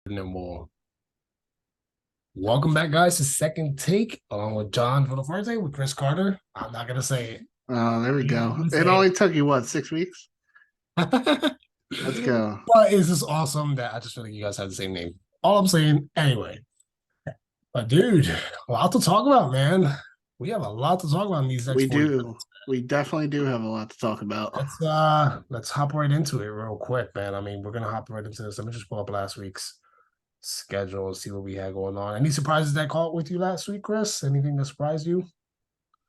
And then we'll welcome back, guys, to Second Take, along with John Villafuerte with Chris Carter. I'm not gonna say it. Oh, there we I'm go. gonna It say only took you what, 6 weeks? it. Let's go. But it's just awesome that I just feel like you guys have the same name. All I'm saying, anyway. But dude, a lot to talk about, man. We have a lot to talk about in these next We 40 do. minutes. We definitely do have a lot to talk about. Let's hop right into it real quick, man. I mean, we're gonna hop right into this. Let me just pull up last week's schedule and see what we had going on. Any surprises that caught with you last week, Chris? Anything that surprised you?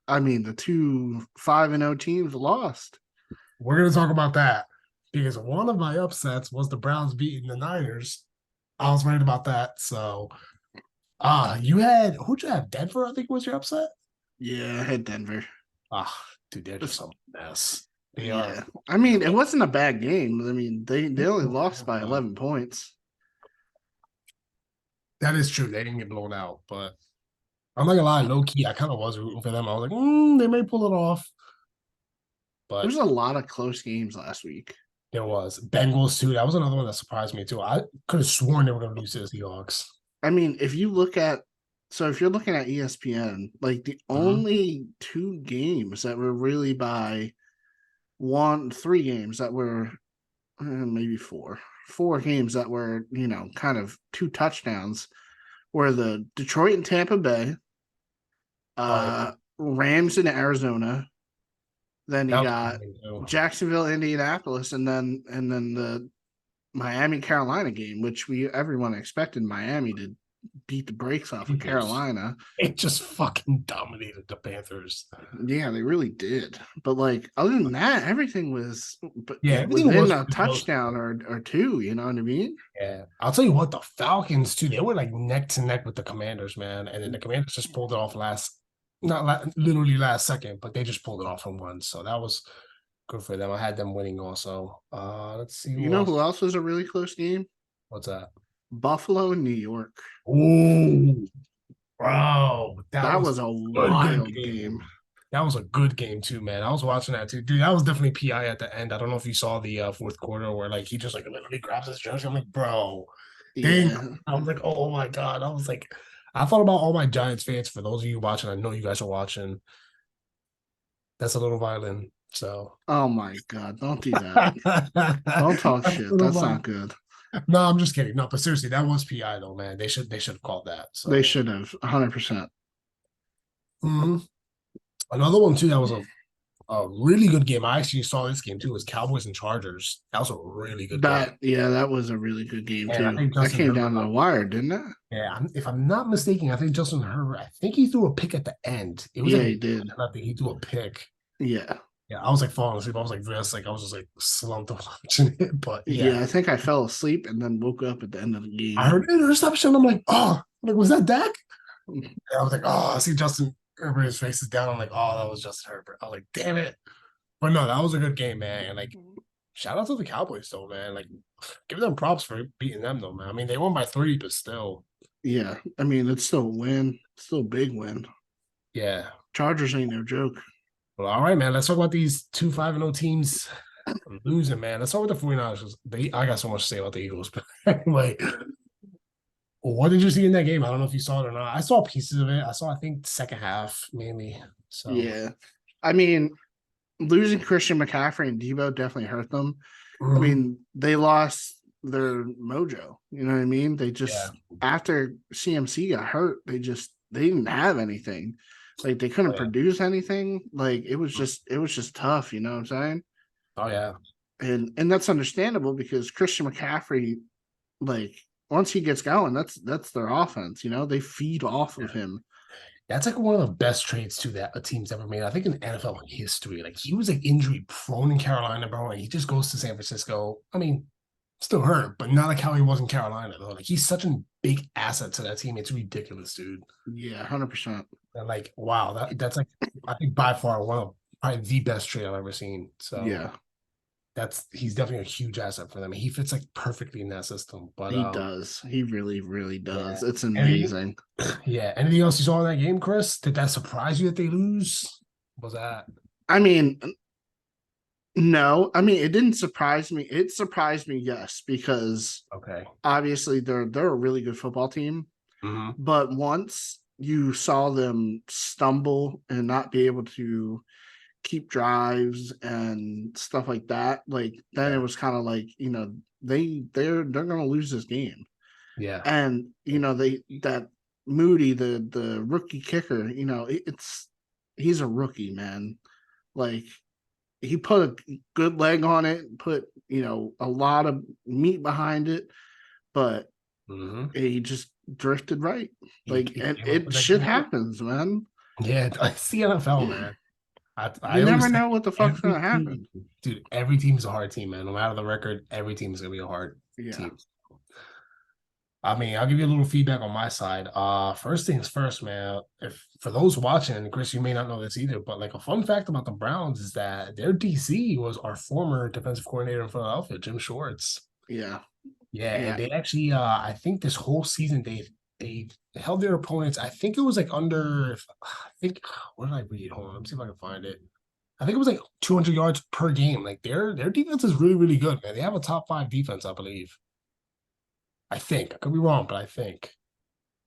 I mean, the two 5-0 teams lost. We're going to talk about that because one of my upsets was the Browns beating the Niners. I was right about that. So, you had who'd you have? Denver, I think was your upset. Yeah, I had Denver. Dude, they're just a mess. They are. Yeah. I mean, it wasn't a bad game. I mean, they only lost by 11 points. That is true. They didn't get blown out, but I'm not gonna lie, low key, I kind of was rooting for them. I was like, they may pull it off, but There's a lot of close games last week. there was Bengals too. That was another one that surprised me too. I could have sworn they were gonna lose to the Seahawks. I mean, if you're looking at ESPN, like the Mhm. only two games that were really by three games that were maybe four games that were, kind of two touchdowns were the Detroit and Tampa Bay, Oh yeah, Rams in Arizona. Then you that was a got good game too. Jacksonville, Indianapolis, and then the Miami Carolina game, which everyone expected Miami to beat the brakes off of Carolina. It just fucking dominated the Panthers. Yeah, they really did. But like other than that, everything was Yeah, everything within was a pretty close. touchdown or two. You know what I mean? Yeah, I'll tell you what, the Falcons too. They were like neck to neck with the Commanders, man, and then the Commanders just pulled it off literally last second, but they just pulled it off from one. So that was good for them. I had them winning also. Let's see You who know else. who else was a really close game? What's that? Buffalo and New York. Oh, bro, that That was was a a good wild game. game. That was a good game too, man. I was watching that too, dude. That was definitely PI at the end. I don't know if you saw the fourth quarter where like he just like literally grabs his jersey. I'm like, bro, dang. Yeah. I was like, oh my god. I was like, I thought about all my Giants fans. For those of you watching, I know you guys are watching. That's a little violent. So, Oh my God. Don't do that. that's Don't talk a shit. little That's not violent. good. No, I'm just kidding. No, but seriously, that was PI though, man. They should have called that. They So, should have 100%. mhm. Another one too. That was a really good game. I actually saw this game too. Was Cowboys and Chargers. That was a really good game. That was a really good game And I too. think That Justin came Herbert. down to the wire, didn't it? Yeah, if I'm not mistaken, I think Justin Herbert. I think he threw a pick at the end. It was Yeah, like he did. nothing. He threw a pick. Yeah. Yeah, I was like falling asleep. I was like this, like I was just like slumped watching it. But yeah, Yeah, I think I fell asleep and then woke up at the end of the I game. heard interception. I'm like, oh, I'm like was that Dak? And I was like, oh, I see Justin Herbert's face is down. I'm like, oh, that was Justin Herbert. I was like, damn it. But no, that was a good game, man. And like, shout out to the Cowboys, though, man. Like, give them props for beating them, though, man. I mean, they won by three, but still, Yeah, I mean it's still a win, still a big win. yeah. Chargers ain't no joke. Well, all right, man. Let's talk about these two 5-0 teams losing, man. Let's start with the 49ers. I got so much to say about the Eagles. But anyway, what did you see in that game? I don't know if you saw it or not. I saw pieces of it. I saw, I think, second half, mainly. So, Yeah, I mean losing Christian McCaffrey and Debo definitely hurt them. I mhm, mean they lost their mojo. You know what I mean? They yeah. just after CMC got hurt, they didn't have anything. Like they couldn't Oh, yeah. produce anything. Like it was just tough. You know what I'm saying? Oh, yeah. And that's understandable because Christian McCaffrey, like once he gets going, that's their offense. You know, they feed off of him. That's like one of the best trades too that a team's ever made. I think in NFL history. Like he was like injury prone in Carolina, bro. And he just goes to San Francisco. I mean, still hurt, but not like how he was in Carolina though. Like he's such a big asset to that team. It's ridiculous, dude. Yeah, 100%. And like, wow, that's like I think by far one of probably the best trade I've ever seen. So Yeah, that's he's definitely a huge asset for them. He fits like perfectly in that system. But he does. He really, really yeah. does. It's Anything, amazing. yeah. Anything else you saw in that game, Chris? Did that surprise you that they lose? Was that I mean, No, I mean it didn't surprise me. It surprised me, yes, because Okay. obviously they're a really good football team. Hmm. But once you saw them stumble and not be able to keep drives and stuff like that, like then it Yeah. was kind of like, they're gonna lose this game. Yeah. And they that Moody, the rookie kicker, it's he's a rookie, man. Like he put a good leg on it, put a lot of meat behind it, but Hmm. he just drifted right. Like, He and came up it with that shit game winner. happens, man. Yeah, it's the NFL, man. I You never always say know what the fuck's every gonna team, happen. dude, every team's a hard team, man. No matter the record, every team's gonna be a hard Yeah, team. I mean, I'll give you a little feedback on my side. First things first, man. If for those watching, and Chris, you may not know this either, but like a fun fact about the Browns is that their DC was our former defensive coordinator in Philadelphia, Jim Schwartz. yeah, Yeah, and yeah. they actually, I think this whole season they held their opponents. I think it was like under. I think what did I read? Hold on, let me see if I can find it. I think it was like 200 yards per game. Like their defense is really really good, man. They have a top five defense, I believe. I think I could be wrong, but I think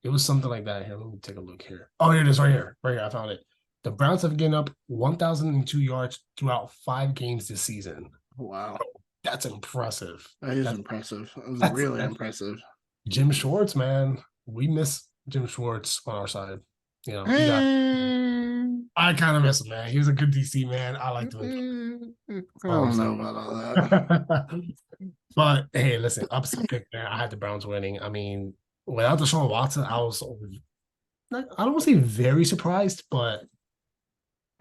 it was something like that. Here, let me take a look here. Oh, here it is, right here, right here. I found it. The Browns have given up 1,002 yards throughout 5 games this season. Wow, That's impressive. that is That's impressive. That was that's really that's impressive. Jim Schwartz, man. We miss Jim Schwartz on our side. You know, he got. I I kind of miss him, man. He was a good DC man. I liked him. That's all I'm don't know saying. about all that. But hey, listen, upset pick there. I had the Browns winning. I mean, without Deshaun Watson, I was not, I don't want to say very surprised, but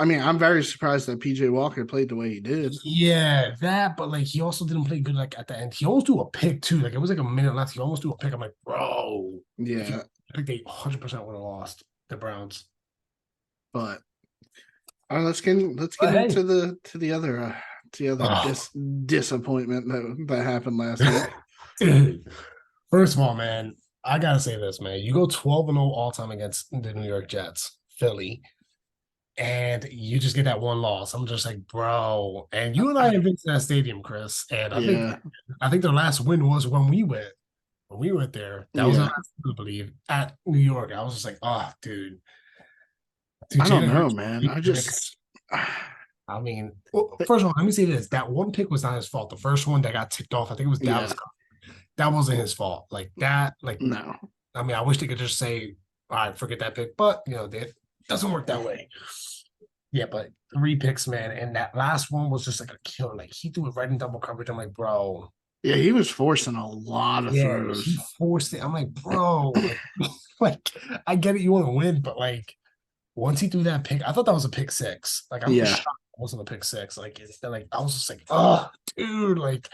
I mean, I'm very surprised that PJ Walker played the way he did. yeah, that. But like, he also didn't play good. Like at the end, he almost do a pick too. Like it was like a minute left. He almost do a pick. I'm like, bro, if he Yeah, picked, they 100% would have lost the Browns. but let's get But hey, into the other oh, disappointment that happened last week. dude. First of all, man, I gotta say this, man. You go 12-0 all time against the New York Jets, Philly, and you just get that one loss. I'm just like, bro. And you and I have been to that stadium, Chris. And Yeah, I think their last win was when we went. When we went there, that was our yeah. last win, I believe, at New York. I was just like, oh, dude, I don't Jalen know, Hurts, man. three picks. I mean, well, Th- first of all, let me say this: that one pick was not his fault. The first one that got ticked off, I think it was Dallas. yeah, That wasn't his fault. Like that, like no, I mean, I wish they could just say, all right, forget that pick, but that doesn't work that way. Yeah, but 3 picks, man, and that last one was just like a killer. Like he threw it right in double coverage. I'm like, bro, yeah. He was forcing a lot of yeah, he throws. forced it. I'm like, bro, like I get it, you want to win, but like once he threw that pick, I thought that was a pick six. Like I'm Yeah, shocked it wasn't a pick six. Like like I was just like, oh, dude, like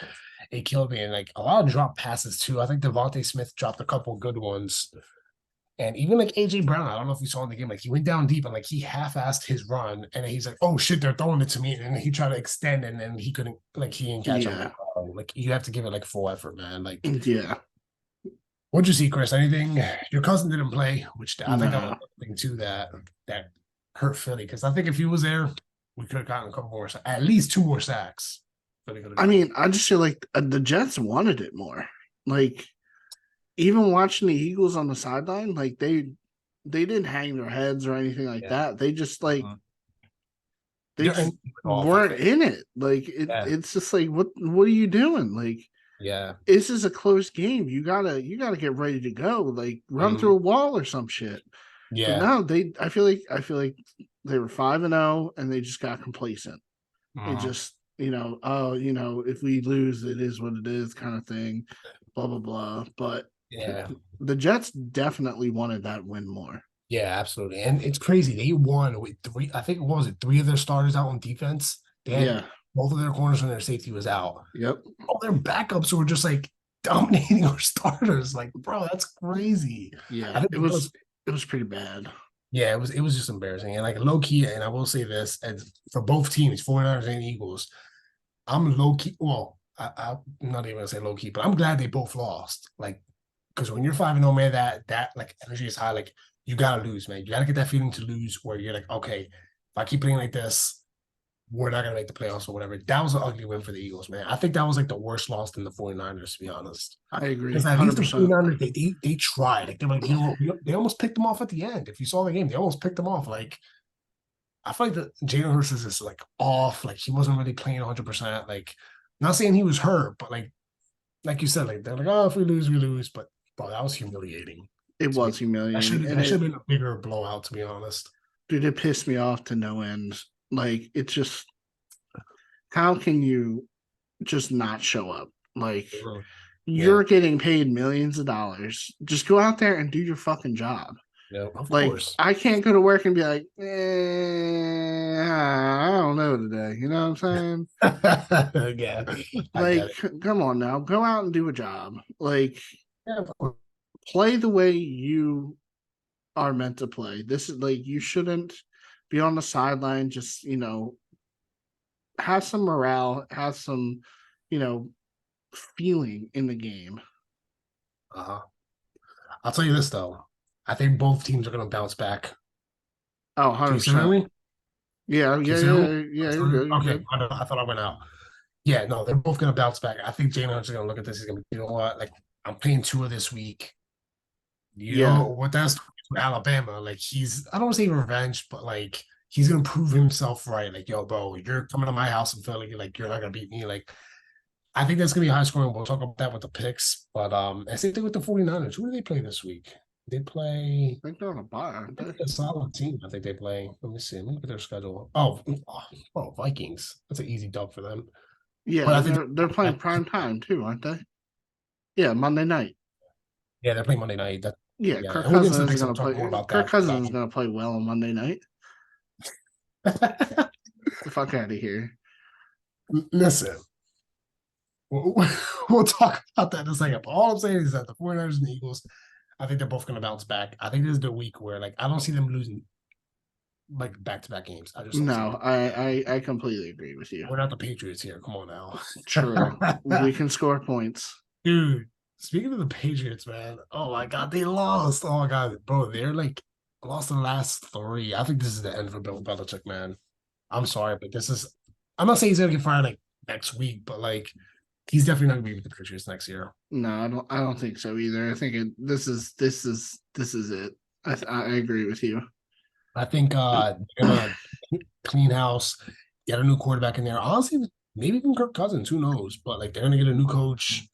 it killed me. And like a lot of drop passes too. I think Devontae Smith dropped a couple good ones. And even like AJ Brown, I don't know if you saw in the game, like he went down deep and like he half-assed his run, and he's like, "Oh shit, they're throwing it to me," and he tried to extend, and then he couldn't, like he didn't catch him. Like, yeah, oh, like you have to give it like full effort, man. Like, yeah. what'd you see, Chris? Anything? Your cousin didn't play, which I think that was No, the thing too that hurt Philly because I think if he was there, we could have gotten a couple more, at least 2 more sacks. Philly could have I gotten. mean, I just feel like the Jets wanted it more. Like even watching the Eagles on the sideline, like they didn't hang their heads or anything like Yeah, that. They just like they they're just off. I weren't think. in it. Like Yeah, it's just like what are you doing? Like yeah, this is a close game. You gotta get ready to go. Like run mhm, through a wall or some shit. But yeah, no, they I feel like they were 5-0 and they just got complacent. They mhm, just, oh, if we lose, it is what it is, kind of thing, blah blah blah. But yeah. the Jets definitely wanted that win more. Yeah, absolutely. And it's crazy. They won with three, I think, what was it, three of their starters out on defense. They had Yeah. both of their corners and their safety was out. Yep. All their backups were just like dominating our starters. Like, bro, that's crazy. I Yeah. think It that was was, it was pretty bad. yeah, it was just embarrassing. And like low key, and I will say this, and for both teams, 49ers and Eagles, I'm low key. Well, I'm not even gonna say low key, but I'm glad they both lost. Like, because when you're 5-0, man, that like energy is high. Like, you gotta lose, man. You gotta get that feeling to lose where you're like, okay, if I keep playing like this, we're not gonna make the playoffs or whatever. That was an ugly win for the Eagles, man. I think that was like the worst loss in the 49ers, to be honest. I agree, Because at least the 100%. 49ers, they tried. Like they're like, they almost picked them off at the end. If you saw the game, they almost picked them off. Like I feel like the Jalen Hurts is just like off. Like he wasn't really playing 100%. Like not saying he was hurt, but like you said, like they're like, oh, if we lose, we lose. But bro, that was humiliating It to me. was humiliating, and That should have been a bigger blowout, to be honest. dude, it pissed me off to no end. Like, it's just, how can you just not show up? Like, Yeah, you're getting paid millions of dollars. Just go out there and do your fucking job. yeah, of Like, course. I can't go to work and be like, I don't know today. You know what I'm saying? Yeah, I Like, get it. come on now, go out and do a job. Like, Yeah, of course. play the way you are meant to play. This is like, you shouldn't be on the sideline, just, have some morale, have some, you know, feeling in the game. Uh-huh. I'll tell you this though. I think both teams are gonna bounce back. Oh, Can you still hear 100%. me? Yeah, Can you yeah, still hear me? yeah, yeah. You're good. You're Okay, good. I thought I went out. Yeah, no, they're both gonna bounce back. I think Jalen Hurts is gonna look at this. He's gonna be, you know what? Like I'm playing Tua this week. You Yeah, know what that's with Alabama. Like I don't want to say revenge, but like he's gonna prove himself right. Like, yo, bro, you're coming to my house in Philly. Like, you're not gonna beat me. Like, I think that's gonna be high scoring. We'll talk about that with the picks. But and same thing with the 49ers. Who do they play this week? They play I think they're on a bye, aren't they? a solid team. I think they play. Let me see. Let me look at their schedule. Oh, Vikings. That's an easy dub for them. Yeah, But I and think they're playing prime time too, aren't they? Yeah, Monday night. yeah, they're playing Monday night. Yeah, Yeah, Kirk and we'll get into the Cousins is picks gonna and talk more play. about Kirk that. Cousins is gonna play well on Monday night. The fuck out of here. Listen, we'll, we'll talk about that in a second. But all I'm saying is that the 49ers and the Eagles, I think they're both going to bounce back. I think this is the week where, like, I don't see them losing like back to back games. I just don't see No, it. I completely agree with you. We're not the Patriots here. Come on True. now. We can score points. Dude, speaking of the Patriots, man, oh my God, they lost. Oh my God, bro, they're like lost the last three. I think this is the end for Bill Belichick, man. I'm sorry, but this is, I'm not saying he's going to get fired like next week, but like, he's definitely not going to be with the Patriots next year. No, I don't think so either. I think this is it. I agree with you. I think they're gonna clean house, get a new quarterback in there. Honestly, maybe even Kirk Cousins, who knows? But like they're gonna get a new coach.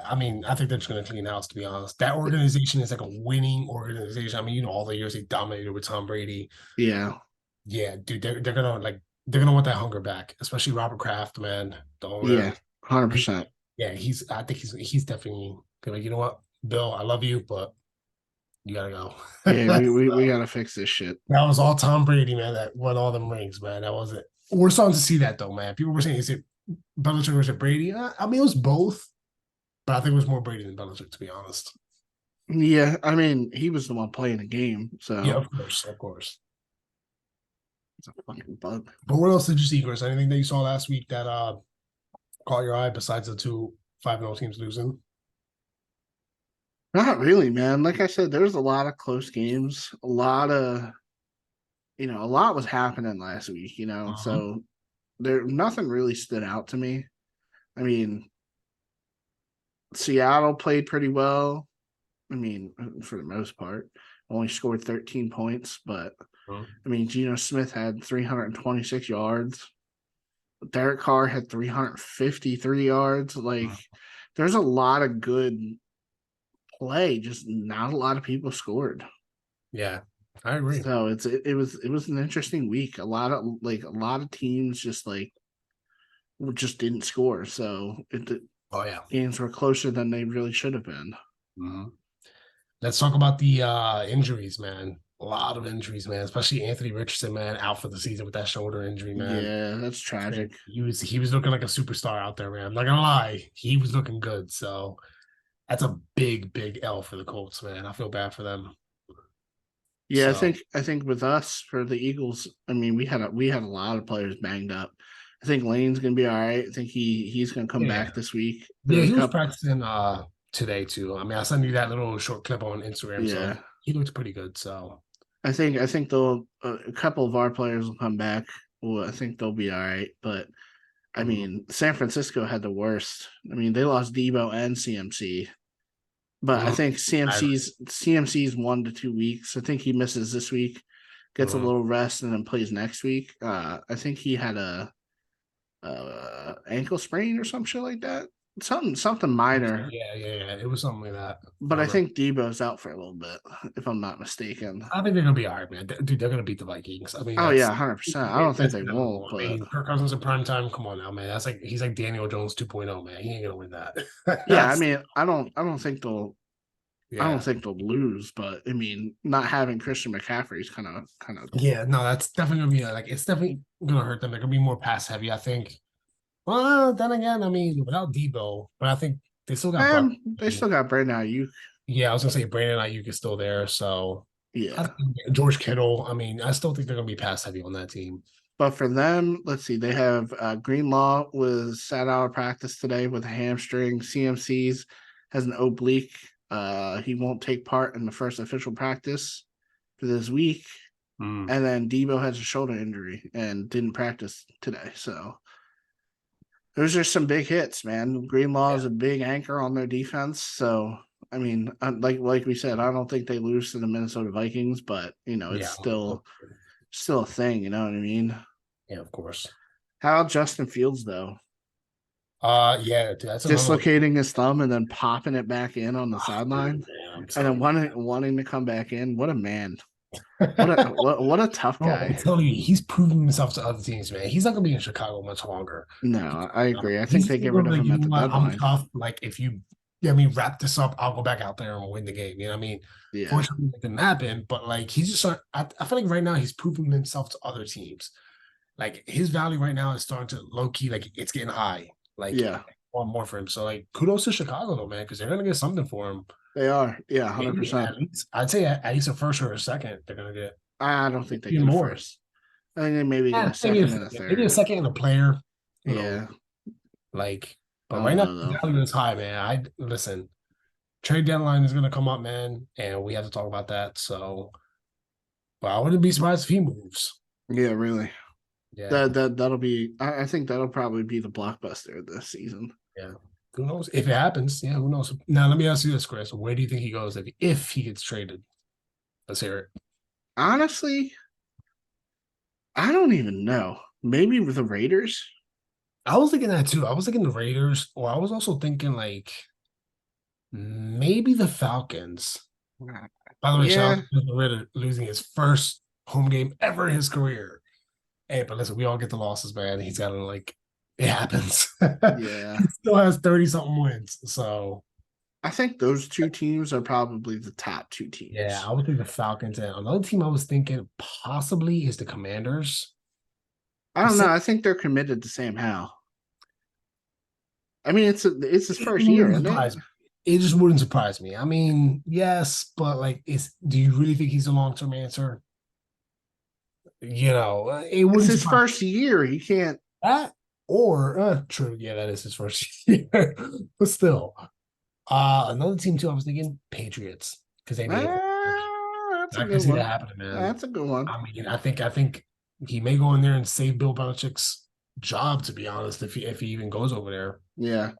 I mean, I think they're just gonna clean house, to be honest. That organization is like a winning organization. I mean, all the years they dominated with Tom Brady. Yeah, Yeah, dude, they're gonna want that hunger back, especially Robert Kraft, man, the owner. yeah, 100 He, percent. yeah, I think he's definitely like, you know what, Bill, I love you, but you gotta go. Yeah, we So, gotta fix this shit. that was all Tom Brady, man. That won all them rings, man. That wasn't. We're starting to see that though, man. People were saying, "Is it Belichick or is it Brady?" I mean, it was both, but I think it was more Brady than Belichick, to be honest. Yeah, I mean, he was the one playing the game, Yeah, so of course, of course. it's a fucking bug. But what else did you see, Chris? Anything that you saw last week that caught your eye besides the two 5-0 teams losing? Not really, man. Like I said, there's a lot of close games. A lot was happening last week. Uh-huh. So there nothing really stood out to me. I mean, Seattle played pretty well. I mean, for the most part, only scored 13 points, but Uh-huh. I mean, Geno Smith had 326 yards. Derek Carr had 353 yards. Like, there's a lot of good play, just not a lot of people scored. Yeah, I agree. So it was an interesting week. A lot of teams just didn't score. So the Oh yeah. games were closer than they really should have been. Mhm. Let's talk about the injuries, man. A lot of injuries, man. Especially Anthony Richardson, man, out for the season with that shoulder injury, man. Yeah, that's And tragic. he was looking like a superstar out there, man. I'm not gonna lie, he was looking good. So that's a big, big L for the Colts, man. I feel bad for them. Yeah, I So think I think with us for the Eagles, I mean we had a lot of players banged up. I think Lane's gonna be all right. I think he's gonna come yeah, back this week. yeah, There's a he was couple. practicing today too. I mean, I sent you that little short clip on Instagram, so Yeah, he looked pretty good. So I think a couple of our players will come back. I think they'll be all right. But I Mhm. mean, San Francisco had the worst. I mean, they lost Debo and CMC. But I Mhm. think I agree. CMC's 1 to 2 weeks. I think he misses this week, gets a Mhm. little rest, and then plays next week. I think he had a ankle sprain or some shit like that. Something minor. Yeah, yeah, yeah. It was something like that. I But I remember. think Debo's out for a little bit, if I'm not mistaken. I think they're gonna be all right, man. Dude, they're gonna beat the Vikings. I mean, Oh yeah, 100%. I don't think that's they won't, inevitable. I but mean, Kirk Cousins in prime time. Come on now, man. That's like he's like Daniel Jones 2.0, man. He ain't gonna win that. yeah, I That's mean, I don't yeah, think they'll lose, but I mean, not having Christian McCaffrey is kind of. yeah. No, that's definitely gonna be like it's definitely gonna hurt them. They're gonna be more pass heavy, I think. Well, then again, I mean, without Debo, but I think they still got Brock. And they still got Brandon Ayuk. Yeah, I was gonna say Brandon Ayuk is still there, so I Yeah, think George Kittle. I mean, I still think they're gonna be pass heavy on that team. but for them, let's see, they have Greenlaw was sat out of practice today with a hamstring. CMC's has an oblique. He won't take part in the first official practice for this week. Mm, And then Debo has a shoulder injury and didn't practice today. So those are some big hits, man. Greenlaw yeah, is a big anchor on their defense. So I mean, like we said, I don't think they lose to the Minnesota Vikings, but it's yeah, still a thing. You know what I mean? yeah, of course. How about Justin Fields though? Yeah, dude, that's another one. Dislocating his thumb and then popping it back in on the Dude, sideline, man, I'm and then telling wanting to come back in. What a man! you. What a tough Bro, I'm guy. telling you, he's proven himself to other teams, man. He's not gonna be in Chicago much longer. No, I agree. I think He's they get rid feeling of like, him you at know the what, I'm deadline. tough. Like, if you, yeah, I mean, wrap this up, I'll go back out there and we'll win the game. You know what I mean? Yeah, Fortunately, it didn't happen, but like, he's just, I feel like right now he's proving himself to other teams. Like, his value right now is starting to low key, like, it's getting high. Like, yeah, want more for him. So, like, kudos to Chicago, though, man, because they're gonna get something for him. they are. Yeah, 100%. At least, I'd say at least a first or a second, they're gonna get I don't think they even get a more. first. I think they maybe get Yeah, a second and a maybe a third. second and a player, you know, Yeah, like, I but right don't now know the though. value is high, man. I listen, trade deadline is gonna come up, man, and we have to talk about that. So, but I wouldn't be surprised if he moves. Yeah, really. Yeah, That'll be. I think that'll probably be the blockbuster this season. yeah. Who knows if it happens? Yeah, who knows? Now let me ask you this, Chris. Where do you think he goes if he gets traded? Let's hear it. Honestly, I don't even know. Maybe with the Raiders. I was thinking that too. I was thinking the Raiders, or I was also thinking like maybe the Falcons. By the way, shout out Yeah, to Desmond Ridder losing his first home game ever in his career. Hey, but listen, we all get the losses, man. He's got to like it happens. yeah. He still has 30 something wins. So I think those two teams are probably the top two yeah, teams. I would think the Falcons and another team I was thinking possibly is the Commanders. I But don't know. Sam, I think they're committed to Sam Howell. I mean, it's his it first year, wouldn't isn't it? surprise me. It just wouldn't surprise me. I mean, yes, but like, is do you really think he's a long term answer? It It's wouldn't his surprise first year. He can't. that. Or true, yeah, that is his first year. But still, another team too. I was thinking Patriots because they need a quarterback. That's a I can good see that one. happening, man. That's a good one. I mean, I think he may go in there and save Bill Belichick's job. To be honest, if he even goes over there, Yeah,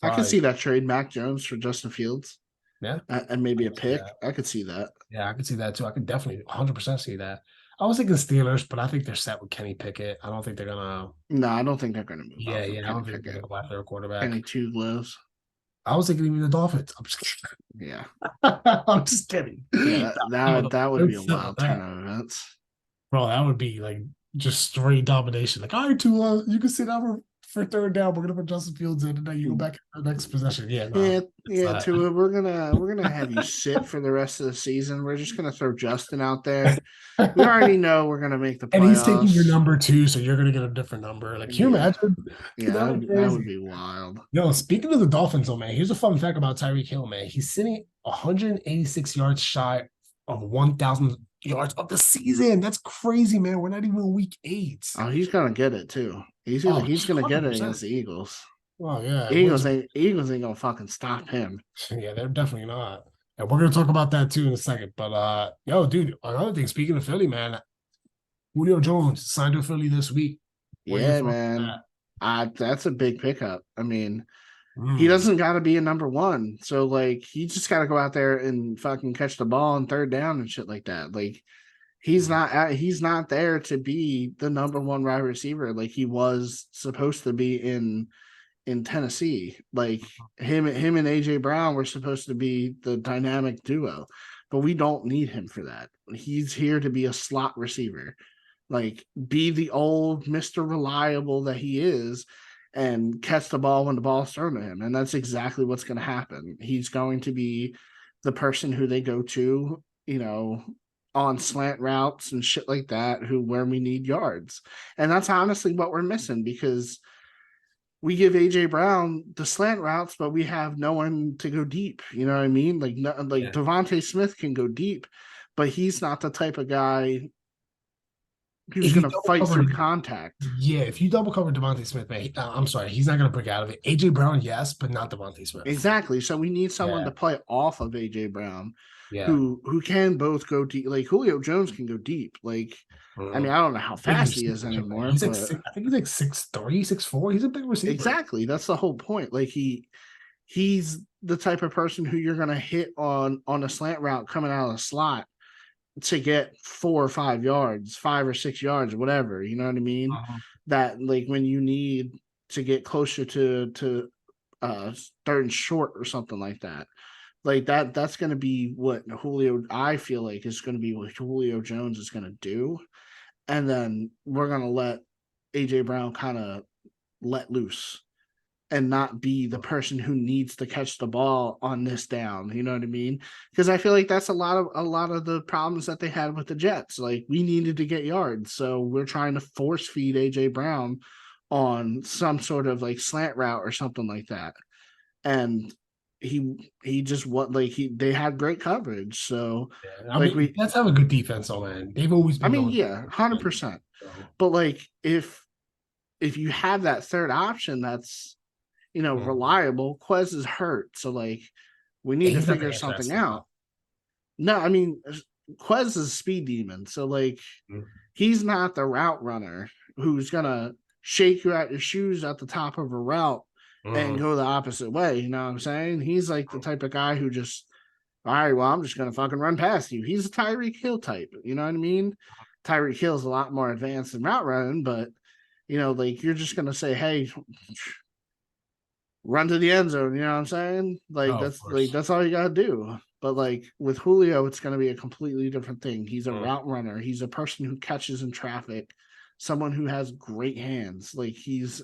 I could see surprised. that trade Mac Jones for Justin Fields Yeah, and I maybe a can see pick. that. I could see that. Yeah, I can see that too. I can definitely 100% see that. I was thinking Steelers, but I think they're set with Kenny Pickett. I don't think they're gonna. No, I don't think they're going to move on Yeah, from yeah, I Kenny don't think they're Pickett. gonna go after a Kenny quarterback. Two Gloves. I was thinking even the Dolphins. I'm just kidding. Yeah, I'm just kidding. yeah. No, That would they're be a set with wild turn that. of events. Bro, that would be like just straight domination. Like, all right, Tua, you can sit down for third down. We're gonna put Justin Fields in, and then you go back to the next possession. Yeah, no, Yeah, it's yeah, not. Tua. We're gonna have you sit for the rest of the season. We're just gonna throw Justin out there. We already know we're gonna make the And he's taking your playoffs. number two, so you're gonna get a different number. Like, can you Yeah, imagine? Dude, yeah, that would be that would crazy. be wild. Yo, speaking of the Dolphins, though, man, here's a fun fact about Tyreek Hill, man. He's sitting 186 yards shy of 1,000 yards of the season. That's crazy, man. We're not even in week 8. Oh, he's gonna get it too. Oh, He's gonna get it 100%. against the Eagles. Oh, yeah. Where's Eagles ain't gonna fucking stop him. Yeah, they're definitely not. And we're gonna talk about that too in a second. But yo, dude, another thing, speaking of Philly, man, Julio Jones signed to Philly this week. What are your Yeah, thoughts on man. that? That's a big pickup. I mean, he Mm, doesn't got to be a number one. So like, he just got to go out there and fucking catch the ball on third down and shit like that. Like, mm, he's not there to be the number one wide receiver like he was supposed to be in Tennessee. Like him and AJ Brown were supposed to be the dynamic duo, but we don't need him for that. He's here to be a slot receiver. Like be the old Mr. Reliable that he is and catch the ball when the ball's thrown to him. And that's exactly what's going to happen. He's going to be the person who they go to, on slant routes and shit like that, who where we need yards. And that's honestly what we're missing because we give AJ Brown the slant routes, but we have no one to go deep. You know what I mean? Like like yeah. Devontae Smith can go deep, but he's not the type of guy who's If you going to double fight cover, through contact. yeah, if you double cover Devontae Smith, man, I'm sorry, he's not gonna break out of it. AJ Brown, yes, but not Devontae Smith. Exactly. So we need someone Yeah, to play off of AJ Brown yeah. who can both go deep. Like Julio Jones can go deep. Like I mean, Mhm. I don't know how Big fast he is receiver, man. anymore, He's like but six, I think he's like 6'3", 6'4". He's a big receiver. exactly. That's the whole point. Like he's the type of person who you're gonna hit on a slant route coming out of the slot to get 4 or 5 yards, 5 or 6 yards, whatever. You know what I mean? Uh-huh. That like when you need to get closer to third and short or something like that. Like that's going to be what Julio I feel like is going to be what Julio Jones is going to do, and then we're going to let AJ Brown kind of let loose and not be the person who needs to catch the ball on this down. You know what I mean? Because I feel like that's a lot of the problems that they had with the Jets. Like we needed to get yards, so we're trying to force feed AJ Brown on some sort of like slant route or something like that. And he just what like he they had great coverage. So Yeah. I like mean, we that's have a good defense, though, man. They've always I been mean, known. yeah, 100%. So, But like if you have that third option that's mhm. reliable. Quez is hurt, so like we Yeah, need to he's not the figure answer to that something stuff. out. No, I mean Quez is a speed demon, so like Mhm. he's not the route runner who's gonna shake you out your shoes at the top of a route and Mhm. go the opposite way. You know what I'm saying? He's like the type of guy who just, all right, well, I'm just gonna fucking run past you. He's a Tyreek Hill type. You know what I mean? Tyreek Hill's a lot more advanced in route running, but like you're just gonna say, hey, run to the end zone. You know what I'm saying? Oh, of Like course. that's all you gotta do. But like with Julio, it's gonna be a completely different thing. He's a Mhm. route runner. He's a person who catches in traffic, someone who has great hands. Like he is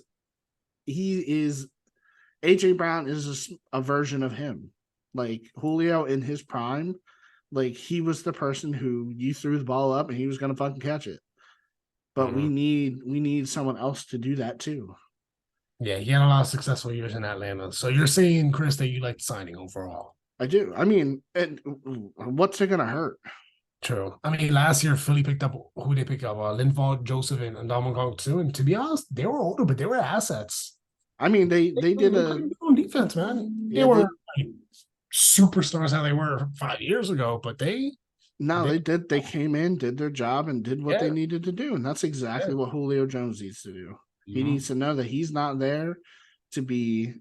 AJ Brown is a version of him. Like Julio in his prime, like he was the person who you threw the ball up and he was gonna fucking catch it. But we Mhm. need someone else to do that too. Yeah, he had a lot of successful years in Atlanta. So you're saying, Chris, that you like the signing overall? I do. I mean, and what's it gonna hurt? True. I mean, last year Philly picked up who they picked up, Linval, Joseph, and Dominic too. And to be honest, they were older, but they were assets. I mean, they did They a played good on defense, man. They yeah were they like superstars how they were 5 years ago, but no they they came in, did their job, and did what they yeah, needed to do, and that's yeah. exactly what Julio Jones needs to do. He Mhm. needs to know that he's not there to be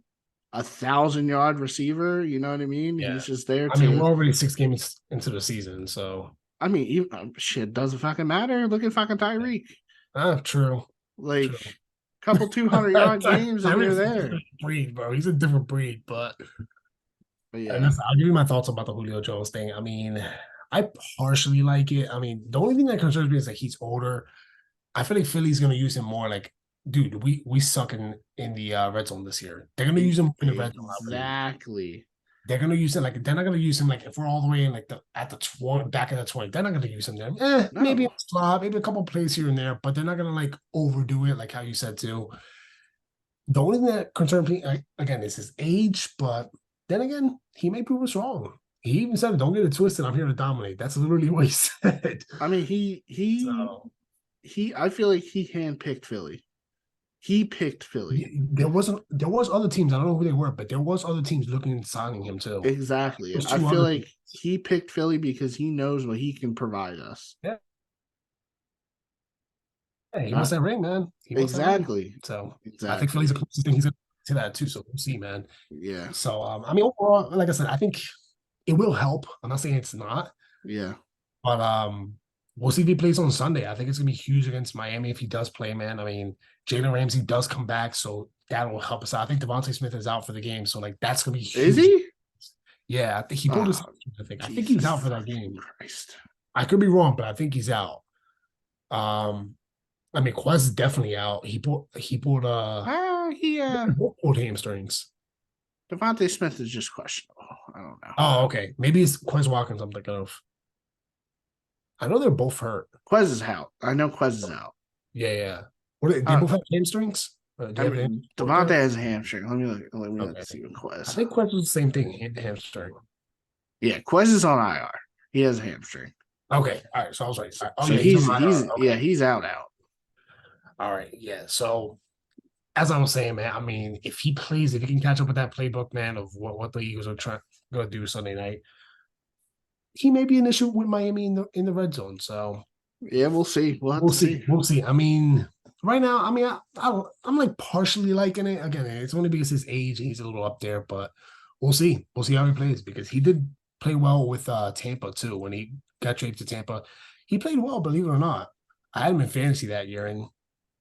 1,000 yard receiver. You know what I mean? Yeah. He's just there I mean, to. we're already 6 games into the season, so I mean, even, shit doesn't fucking matter. Look at fucking yeah. Tyreek. True, Like, true. couple 200 yard games and you're Tyreek's a there. different breed, bro. He's a different breed, but But and yeah, listen, I'll give you my thoughts about the Julio Jones thing. I mean, I partially like it. I mean, the only thing that concerns me is that he's older. I feel like Philly's gonna use him more. Like, dude, we suck in the red zone this year. They're gonna use him in the red zone, I believe. exactly. They're gonna use him like they're not gonna use him like if we're all the way in like the at the 20 back in the 20. They're not gonna use him there. Maybe in No, the slot, maybe a couple plays here and there, but they're not gonna like overdo it, like how you said too. The only thing that concerns me again is his age, but then again, he may prove us wrong. He even said, "Don't get it twisted. I'm here to dominate." That's literally what he said. I mean So I feel like he handpicked Philly. He picked Philly. there was other teams. I don't know who they were, but there was other teams looking and signing him too. Exactly. There's I two feel other like teams. he picked Philly because he knows what he can provide us. Yeah. Hey, he Uh, wants that ring, man. He wants that ring. exactly. So I think Philly's Exactly. the closest thing he's gonna to that too. So we'll see, man. Yeah. So I mean, overall, like I said, I think it will help. I'm not saying it's not, Yeah. but we'll see if he plays on Sunday. I think it's gonna be huge against Miami if he does play, man. I mean, Jalen Ramsey does come back, so that will help us out. I think Devontae Smith is out for the game, so like that's gonna be Is huge. he? Yeah, I think he pulled his. Oh, I think he's Jesus out for that fucking game. Christ. I could be wrong, but I think he's out. Um, I mean, Quez is definitely out. He pulled He both pulled hamstrings. Devontae Smith is just questionable. I don't know. Oh, okay. Maybe it's Quez Watkins I'm thinking of. I know they're both hurt. Quez is out. I know Quez is out. Yeah, yeah. What they Uh, both have hamstrings? Do I you have an mean, report Devontae there? has a hamstring. Let me Okay. see with I Quez. think Quez was the same thing, hamstring. Yeah, Quez is on IR. He has a hamstring. Okay. All right. So I was right. Oh So yeah, he's on he's IR. yeah, Okay. he's out. All right. Yeah. So as I was saying, man, I mean, if he plays, if he can catch up with that playbook, man, of what the Eagles are trying going to do Sunday night, he may be an issue with Miami in the red zone. So Yeah, we'll see. We'll have we'll to see. see. We'll see. I mean, right now, I mean, I'm like partially liking it. Again, it's only because his age and he's a little up there, but we'll see. We'll see how he plays because he did play well with Tampa too. When he got traded to Tampa, he played well, believe it or not. I had him in fantasy that year, and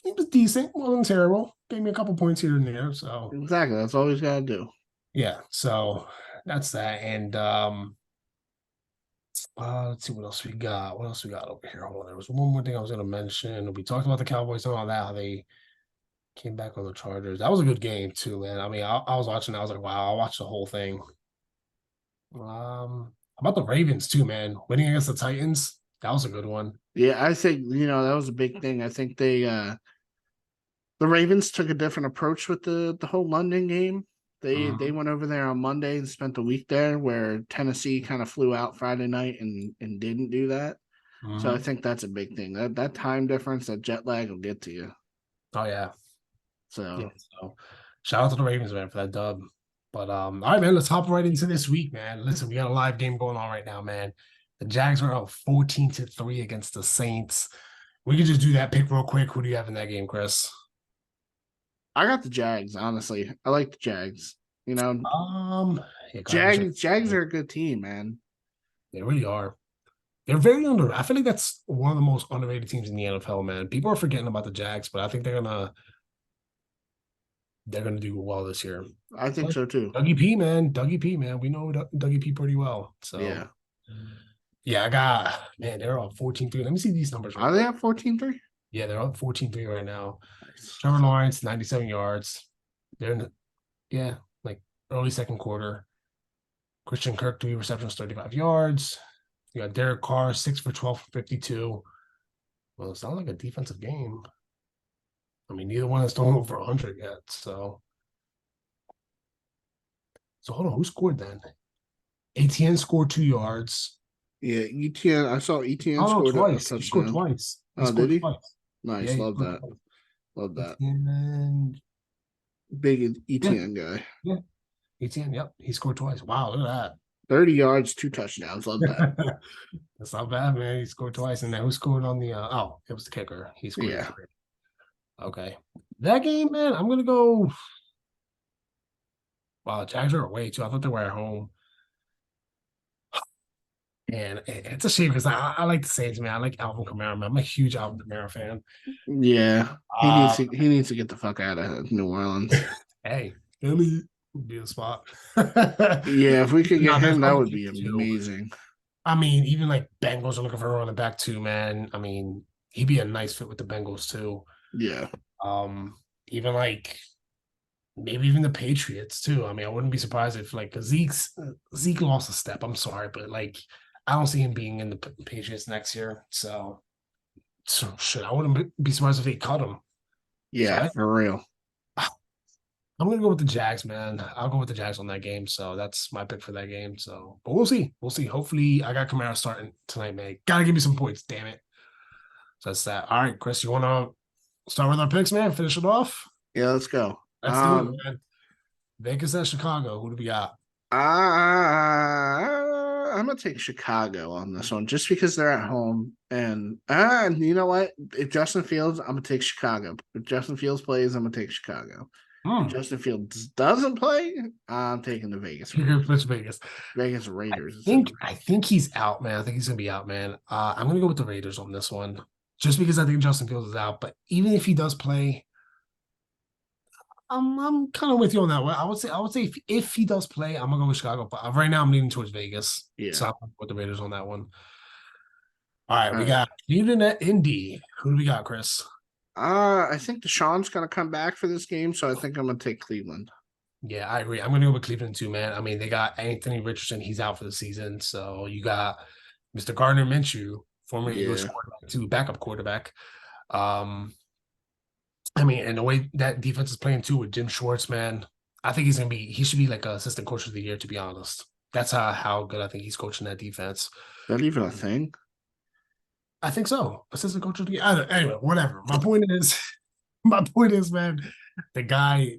he was decent. Wasn't terrible. Gave me a couple points here and there. So Exactly. That's all he's got to do. yeah. So that's that. And let's see what else we got. What else we got over here? Hold on. There was one more thing I was going to mention. We talked about the Cowboys and all that. How they came back on the Chargers. That was a good game too, man. I mean, I was watching. I was like, wow, I watched the whole thing. About the Ravens too, man. Winning against the Titans. That was a good one. Yeah, I think that was a big thing. I think the Ravens took a different approach with the whole London game. They Mhm. went over there on Monday and spent the week there, where Tennessee kind of flew out Friday night and didn't do that. So I Mhm. think that's a big thing. That time difference, that jet lag will get to you. Oh yeah. Yeah. So So shout out to the Ravens, man, for that dub. But all right, man, let's hop right into this week, man. Listen, we got a live game going on right now, man. The Jags are up 14-3 against the Saints. We can just do that pick real quick. Who do you have in that game, Chris? I got the Jags. Honestly, I like the Jags. You know, Yeah, Cardinals are Jags are a good team, man. they really are. They're very under. I feel like that's one of the most underrated teams in the NFL, man. People are forgetting about the Jags, but I think they're gonna do well this year. I think Plus, so too. Dougie P, man. We know Dougie P pretty well. So Yeah. yeah, I got man. They're up 14-3. Let me see these numbers real Are they quick. at 14-3? Yeah, they're up 14-3 right now. Nice. Trevor Lawrence, 97 yards. They're in yeah, like early second quarter. Christian Kirk, 3 receptions, 35 yards. You got Derek Carr, 6 for 12 for 52. Well, it's not like a defensive game. I mean, neither one has thrown over 100 yet. So hold on, who scored then? ATN scored 2 yards. Yeah, ETN. I saw ETN Oh no, scored a twice. He scored touchdown. twice. He Oh, did scored he? twice. Yeah, Nice. he Love scored that. twice. Love that. ATN, Big yeah, ETN guy. yeah. ATN, yep, he scored twice. Wow, look at 30 yards, 2 touchdowns. Love that. that. That's not bad, man. He scored twice. And then who scored on the oh, it was the kicker. He scored the Yeah. kicker. Okay. That game, man, I'm gonna go. Wow, Jags are away too. I thought they were at home. And it's a shame because I like the Saints, man. I like Alvin Kamara, man. I'm a huge Alvin Kamara fan. Yeah. He needs Uh, to he needs to get the fuck out of New Orleans. hey, Philly would be the spot. Yeah, if we could get No, there's him, that other would be teams too. amazing. I mean, even like Bengals are looking for a running back too, man. I mean, he'd be a nice fit with the Bengals too. Yeah. Um, even like maybe even the Patriots too. I mean, I wouldn't be surprised if like Zeke lost a step. I'm sorry, but like I don't see him being in the Patriots next year. So shit, I wouldn't be surprised if they cut him. So Yeah, for real. I'm gonna go with the Jags, man. I'll go with the Jags on that game. So that's my pick for that game. So, but we'll see. We'll see. Hopefully, I got Kamara starting tonight, man. Gotta give me some points. Damn it. So that's that. All right, Chris, you wanna start with our picks, man? Finish it off. Yeah, let's go. Let's do it, man. Vegas at Chicago. Who do we got? Uh I'm gonna take Chicago on this one just because they're at home, and you know what? If Justin Fields, I'm gonna take Chicago. If Justin Fields plays, I'm gonna take Chicago. If Hmm. Justin Fields doesn't play, I'm taking the Vegas You're Raiders. good for Vegas. Vegas I Raiders. I think he's out, man. I think he's gonna be out, man. I'm gonna go with the Raiders on this one, just because I think Justin Fields is out. But even if he does play, I'm kind of with you on that one. I would say if he does play, I'm gonna go with Chicago. But right now, I'm leaning towards Vegas, Yeah. so I'm with the Raiders on that one. All right, All we right. got Cleveland at Indy. Who do we got, Chris? I think Deshaun's gonna come back for this game, so I think I'm gonna take Cleveland. Yeah, I agree. I'm gonna go with Cleveland too, man. I mean, they got Anthony Richardson. He's out for the season, so you got Mr. Gardner Minshew, former Eagles Yeah. quarterback, to backup quarterback. Um, I mean, and the way that defense is playing too with Jim Schwartz, man, I think he should be like an assistant coach of the year, to be honest. That's how good I think he's coaching that defense. That even a thing? I think so. Assistant coach of the year. Anyway, whatever. My point is, my point is, man, the guy,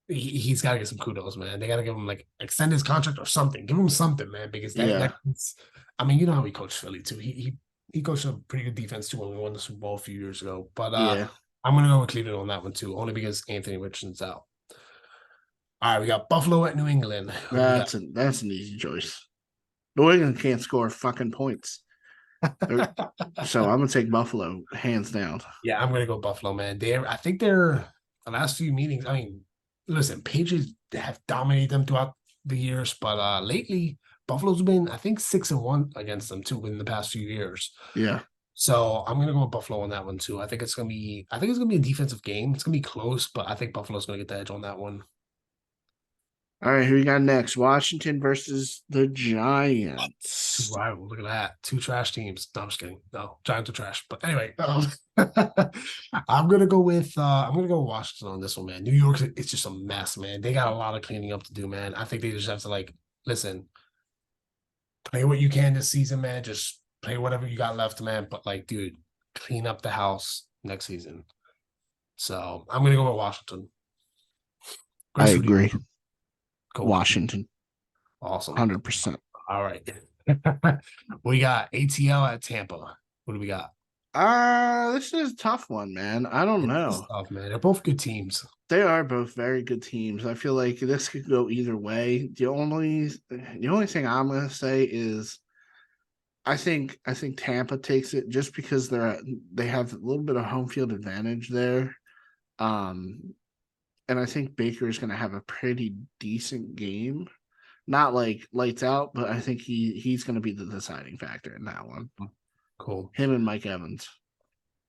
he's got to get some kudos, man. They got to give him like extend his contract or something. Give him something, man, because Yeah. I mean, you know how he coached Philly too. He coached a pretty good defense too when we won the Super Bowl a few years ago. But Yeah. I'm gonna go with Cleveland on that one too, only because Anthony Richardson's out. All right, we got Buffalo at New England. Who do we got? That's an easy choice. New England can't score fucking points. So I'm gonna take Buffalo hands down. Yeah, I'm gonna go Buffalo, man. I think they're the last few meetings. I mean, listen, Patriots have dominated them throughout the years, but lately Buffalo's been, I think, 6-1 against them too in the past few years. Yeah. So I'm gonna go with Buffalo on that one too. I think it's gonna be a defensive game. It's gonna be close, but I think Buffalo's gonna get the edge on that one. All right, who we got next? Washington versus the Two Giants. rivals. Look at that. Two trash teams. No, I'm just kidding. No, Giants are trash. But anyway, I'm gonna go with Washington on this one, man. New York, it's just a mess, man. They got a lot of cleaning up to do, man. I think they just have to like listen, play what you can this season, man. Just play whatever you got left, man. But like, dude, clean up the house next season. So I'm gonna go with Washington. I Chris, who do you agree. go with? Washington, Awesome. 100%. All right. We got ATL at Tampa. What do we got? This is a tough one, man. I don't Yeah, this is know. tough, man. They're both good teams. They are both very good teams. I feel like this could go either way. The only thing I'm gonna say is I think Tampa takes it just because they have a little bit of home field advantage there. Um, and I think Baker is gonna have a pretty decent game. Not like lights out, but I think he's gonna be the deciding factor in that one. Cool. Him and Mike Evans.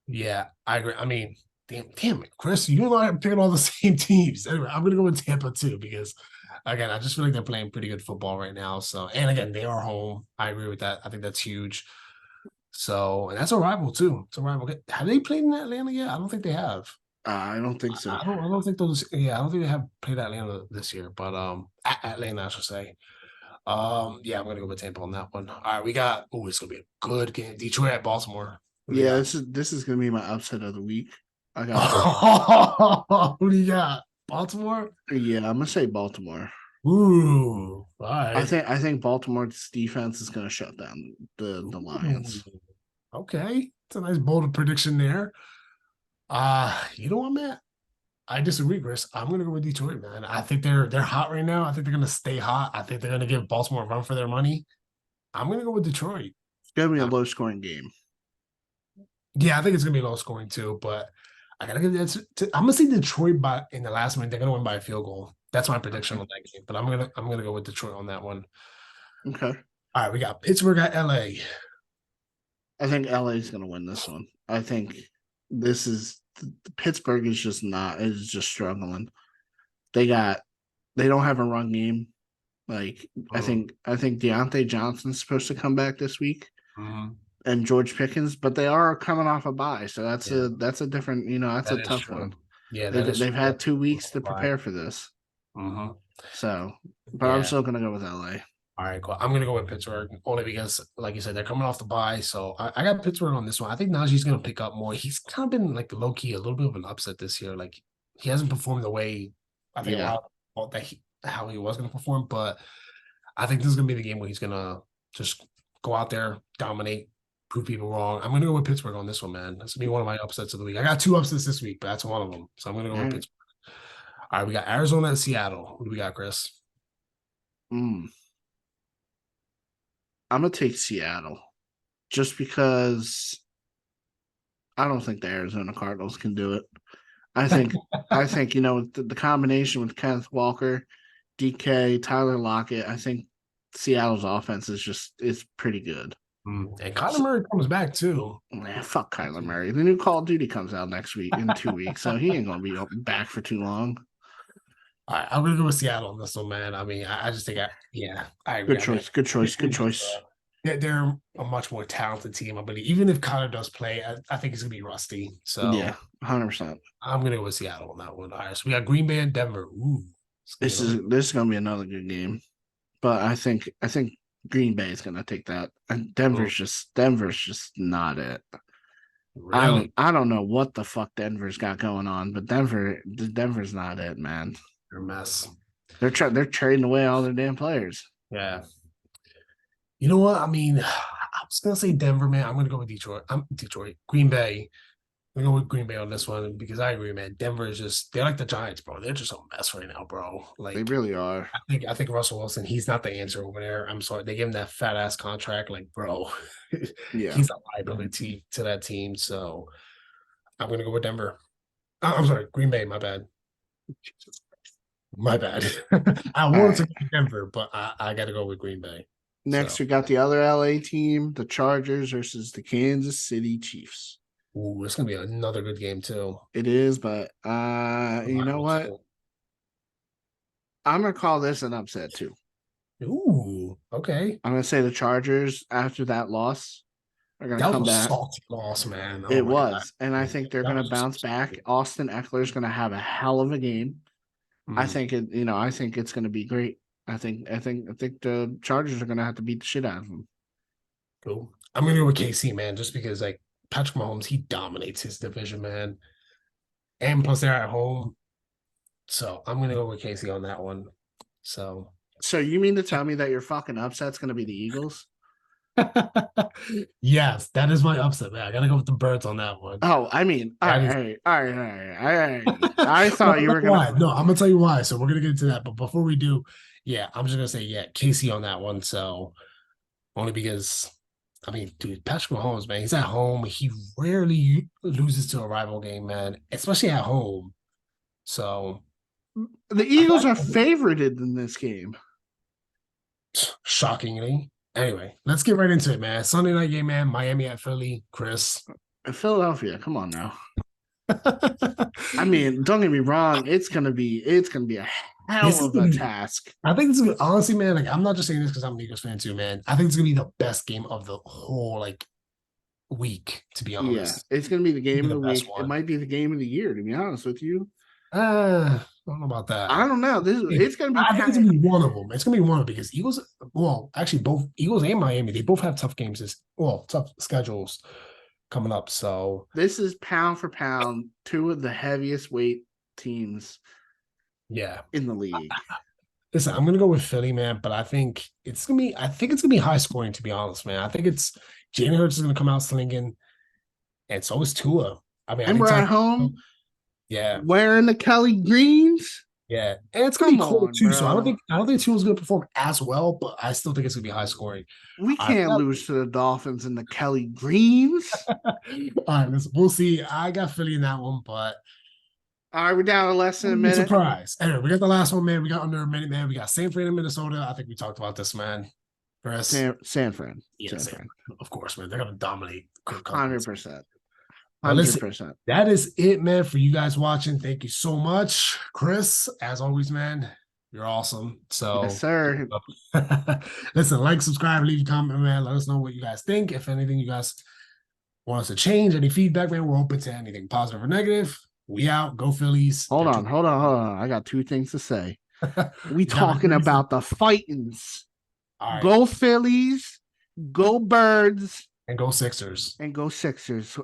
Yeah, I agree. I mean, damn it, Chris, you and I are picking all the same teams. Anyway, I'm gonna go with Tampa too because again, I just feel like they're playing pretty good football right now. So, and again, they are home. I agree with that. I think that's huge. So, and that's a rival too. It's a rival. Have they played in Atlanta yet? I don't think they have. I don't think so. I don't think those. Yeah, I don't think they have played Atlanta this year. But at Atlanta, I should say. Yeah, I'm gonna go with Tampa on that one. All right, we got. Oh, it's gonna be a good game. Detroit at Baltimore. What do we Yeah, got? this is gonna be my upset of the week. I got Who do you got? Baltimore? yeah, I'm gonna say Baltimore. Ooh, all I right. think I think Baltimore's defense is gonna shut down the Ooh, Lions. okay. It's a nice bold prediction there. You know what, man? I disagree, Chris. I'm gonna go with Detroit, man. I think they're hot right now. I think they're gonna stay hot. I think they're gonna give Baltimore a run for their money. I'm gonna go with Detroit. It's gonna be a Uh, low scoring game. yeah, I think it's gonna be low scoring too, but I gotta give that I'm gonna say Detroit by in the last minute. They're gonna win by a field goal. That's my prediction Okay. on that game. But I'm gonna go with Detroit on that one. Okay. All right, we got Pittsburgh at LA. I think LA is gonna win this one. I think this is Pittsburgh is just struggling. They got they don't have a run game. Like Mm, I think Deontay Johnson's supposed to come back this week mhm. and George Pickens, but they are coming off a bye, so Yeah, that's a different that's a that is tough true. one. Yeah, that is They've true. had 2 weeks to Right. prepare for this, Hmm. so but I'm Yeah. still gonna go with LA. All right, cool. I'm gonna go with Pittsburgh only because, like you said, they're coming off the bye. So I got Pittsburgh on this one. I think Najee's gonna pick up more. He's kind of been like low key, a little bit of an upset this year. Like he hasn't performed the way I think a Yeah, lot of thought how he was gonna perform. But I think this is gonna be the game where he's gonna Just go out there, dominate, prove people wrong. I'm gonna go with Pittsburgh on this one, man. That's gonna be one of my upsets of the week. I got two upsets this week, but that's one of them. So I'm gonna go All with right. Pittsburgh. All right, we got Arizona and Seattle. Who do we got, Chris? Mm. I'm gonna take Seattle just because I don't think the Arizona Cardinals can do it. I think the combination with Kenneth Walker, DK, Tyler Lockett, I think Seattle's offense is pretty good. And Kyler So, Murray comes back too. man, fuck Kyler Murray. The new Call of Duty comes out next week in 2 weeks, so he ain't gonna be back for too long. All right, I'm gonna go with Seattle on this one, man. I mean, I just think I agree. Good I mean, choice. Good choice. Good choice. they're a much more talented team. I believe even if Kyler does play, I think he's gonna be rusty. Yeah, So 100%. I'm gonna go with Seattle on that one. All right, so we got Green Bay and Denver. Ooh, This is gonna be another good game, but I think Green Bay is gonna take that, and Denver's just not it. really I don't know what the fuck Denver's got going on, but Denver's not it, man. a mess. They're trading away all their damn players. Yeah. You know what? I mean, I was gonna say Denver, man. I'm gonna go with Detroit. I'm Detroit. Green Bay. I'm gonna go with Green Bay on this one because I agree, man. Denver is they're like the Giants, bro. They're just a mess right now, bro. They Like really are. I think Russell Wilson, he's not the answer over there. I'm sorry. They gave him that fat ass contract. Like, bro, Yeah. he's a liability to that team. So I'm gonna go with Denver. I'm sorry, Green Bay, my bad. My bad. I All wanted to right. go with Denver, but I gotta go with Green Bay. Next, So we got the other LA team, the Chargers versus the Kansas City Chiefs. ooh, it's gonna be another good game too. It is, but you know what? I'm gonna call this an upset too. Ooh, okay. I'm gonna say the Chargers after that loss are gonna That come was a back. salty loss, man. Oh It my god. was, and I think they're That gonna was bounce back. Austin Eckler's gonna have a hell of a game. mm, I think it's gonna be great. I think the Chargers are gonna have to beat the shit out of them. cool. I'm gonna go with KC, man, just because like Patrick Mahomes, he dominates his division, man. And plus they're at home. So I'm gonna go with KC on that one. So So you mean to tell me that your fucking upset's gonna be the Eagles? yes, that is my upset, man. I gotta go with the birds on that one. Oh, I mean, all That right, is all right, all right, all right, all right. I well, thought you I'll tell were you gonna. why. No, I'm gonna tell you why. So we're gonna get into that. But before we do, yeah, I'm just gonna say, yeah, Casey on that one. So only because I mean, dude, Patrick Mahomes, man, he's at home. He rarely loses to a rival game, man, especially at home. So The I Eagles are thought favorited in this game. shockingly. Anyway, let's get right into it, man. Sunday night game, man. Miami at Philly. Chris. Philadelphia, come on now. I mean, don't get me wrong. It's gonna be a hell This is of gonna a be. task. I think this is gonna, honestly, man. Like, I'm not just saying this because I'm an Eagles fan too, man. I think it's gonna be the best game of the whole like week. To be Yeah, honest, it's gonna be the it'll game be of the the best week. It one. might be the game of the year, to be honest with you. I don't know about that. I don't know. It's gonna be I think it's gonna packed. be one of them. It's gonna be one of them because Eagles. Well, actually, both Eagles and Miami, they both have tough games. Tough schedules coming up. So This is pound for pound two of the heaviest weight teams yeah, in the league. listen, I'm gonna go with Philly, man. But I think it's gonna be. I think it's gonna be high scoring. To be honest, man. I think it's Jalen Hurts is gonna come out slinging, and so is Tua. I mean, I And think we're Ty. at home Yeah, wearing the Kelly Greens. yeah, and it's gonna be Come cold on, too. So bro. I don't think Tua's gonna perform as well, but I still think it's gonna be high scoring. We All right, can't lose to the Dolphins in the Kelly Greens. all right, listen, we'll see. I got Philly in that one, but All right, we're down to less than a be minute. surprised. Anyway, we got the last one, man. We got under a minute, man. We got San Fran in Minnesota. I think we talked about this, man. Chris. San Fran. Yeah, San Fran. of course, man. They're gonna dominate Kirk Cousins. 100%. But listen, 100%. that is it, man, for you guys watching. Thank you so much. Chris, as always, man, you're awesome. Yes, So sir. listen, like, subscribe, leave a comment, man. Let us know what you guys think. If anything you guys want us to change, any feedback, man, we're open to anything, positive or negative. We out. Go Phillies. Hold on. I got two things to say. We You got talking anything? about the fightings. All right. Go Phillies, go Birds, And go Sixers. and go Sixers.